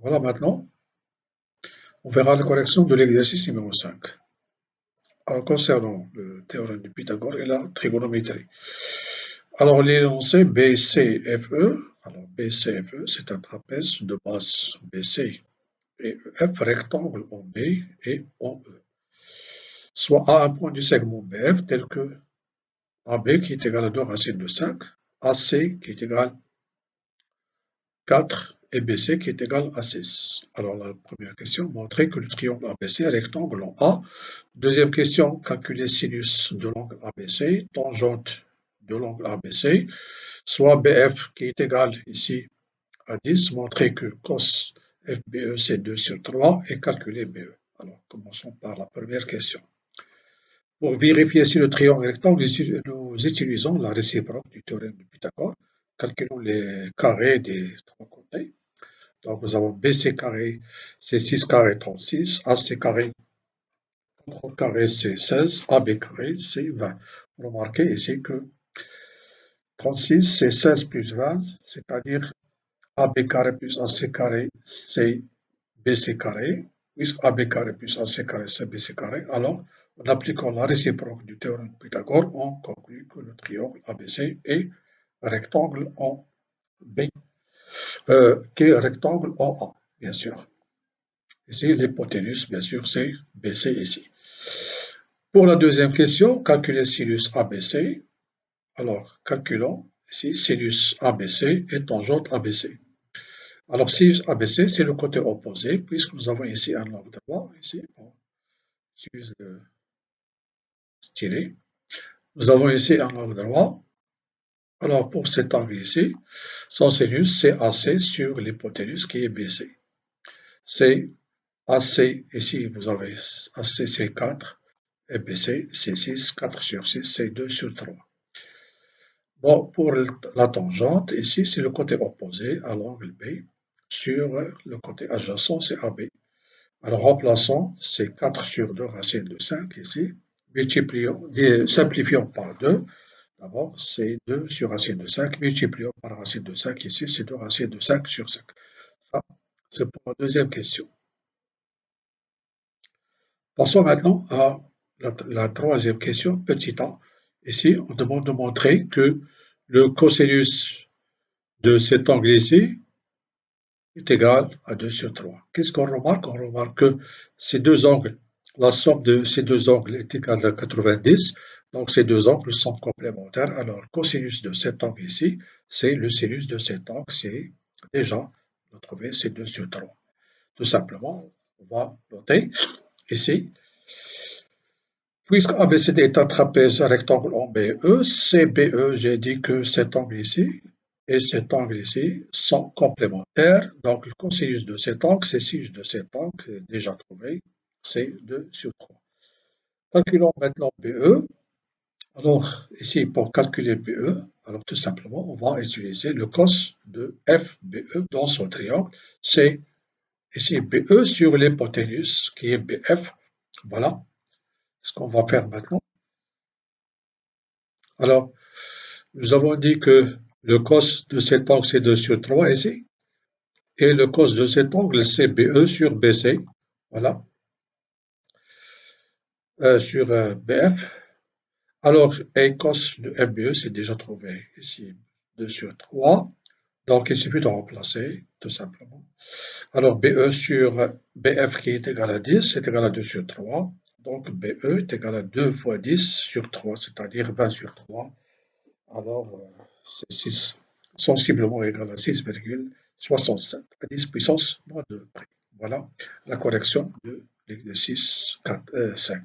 Voilà, maintenant, on verra la correction de l'exercice numéro 5. Alors, concernant le théorème de Pythagore et la trigonométrie. Alors, l'énoncé BCFE, alors BCFE, c'est un trapèze de base BC et F rectangle en B et en E. Soit à un point du segment BF tel que AB qui est égal à 2 racines de 5, AC qui est égal à 4 et BC qui est égal à 6. Alors la première question, montrer que le triangle ABC est rectangle en A. Deuxième question, calculer sinus de l'angle ABC, tangente de l'angle ABC, soit BF qui est égal ici à 10, montrer que cos FBE c'est 2 sur 3 et calculer BE. Alors commençons par la première question. Pour vérifier si le triangle est rectangle, nous utilisons la réciproque du théorème de Pythagore. Calculons les carrés des trois côtés. Donc nous avons BC carré, c'est 6 carré 36, AC carré, 3 carré c'est 16, AB carré c'est 20. Remarquez ici que 36 c'est 16 plus 20, c'est-à-dire AB carré plus AC carré c'est BC carré, puisque AB carré plus AC carré c'est BC carré, alors en appliquant la réciproque du théorème de Pythagore, on conclut que le triangle ABC est rectangle en B, qui est rectangle en A, bien sûr. Ici, l'hypoténuse, bien sûr, c'est BC ici. Pour la deuxième question, calculer sinus ABC. Alors, calculons ici sinus ABC et tangente ABC. Alors, sinus ABC, c'est le côté opposé, puisque nous avons ici un angle droit, ici, on utilise le stylet. Nous avons ici un angle droit. Alors, pour cet angle ici, son sinus, c'est AC sur l'hypoténuse qui est BC. C'est AC, ici, vous avez AC, c'est 4, et BC, c'est 6, 4 sur 6, c'est 2 sur 3. Bon, pour la tangente, ici, c'est le côté opposé à l'angle B sur le côté adjacent, c'est AB. Alors, remplaçons, c'est 4 sur 2 racine de 5 ici. Simplifions par 2. D'abord, c'est 2 sur racine de 5. Multiplions par racine de 5 ici, c'est 2 racines de 5 sur 5. Ça, c'est pour la deuxième question. Passons maintenant à la troisième question, petit a. Ici, on demande de montrer que le cosinus de cet angle ici est égal à 2 sur 3. Qu'est-ce qu'on remarque? On remarque que ces deux angles, la somme de ces deux angles est égale à 90, donc ces deux angles sont complémentaires. Alors, le cosinus de cet angle ici, c'est le sinus de cet angle, c'est déjà, on a trouvé, c'est 2 sur 3. Tout simplement, on va noter ici, puisque ABCD est un trapèze rectangle en BE, CBE, j'ai dit que cet angle ici et cet angle ici sont complémentaires. Donc, le cosinus de cet angle, c'est sinus de cet angle, déjà trouvé, c'est 2 sur 3. Calculons maintenant BE. Alors, ici, pour calculer BE, alors tout simplement, on va utiliser le cos de FBE dans son triangle. C'est ici BE sur l'hypoténuse qui est BF. Voilà ce qu'on va faire maintenant. Alors, nous avons dit que le cos de cet angle, c'est 2 sur 3 ici. Et le cos de cet angle, c'est BE sur BC. Voilà. Sur BF. Alors, et cos de FBE, c'est déjà trouvé ici 2 sur 3. Donc, il suffit de remplacer, tout simplement. Alors, BE sur BF qui est égal à 10, c'est égal à 2 sur 3. Donc, BE est égal à 2 fois 10 sur 3, c'est-à-dire 20 sur 3. Alors, c'est 6, sensiblement égal à 6,67, à 10 puissance moins 2 près. Voilà la correction de l'exercice 5.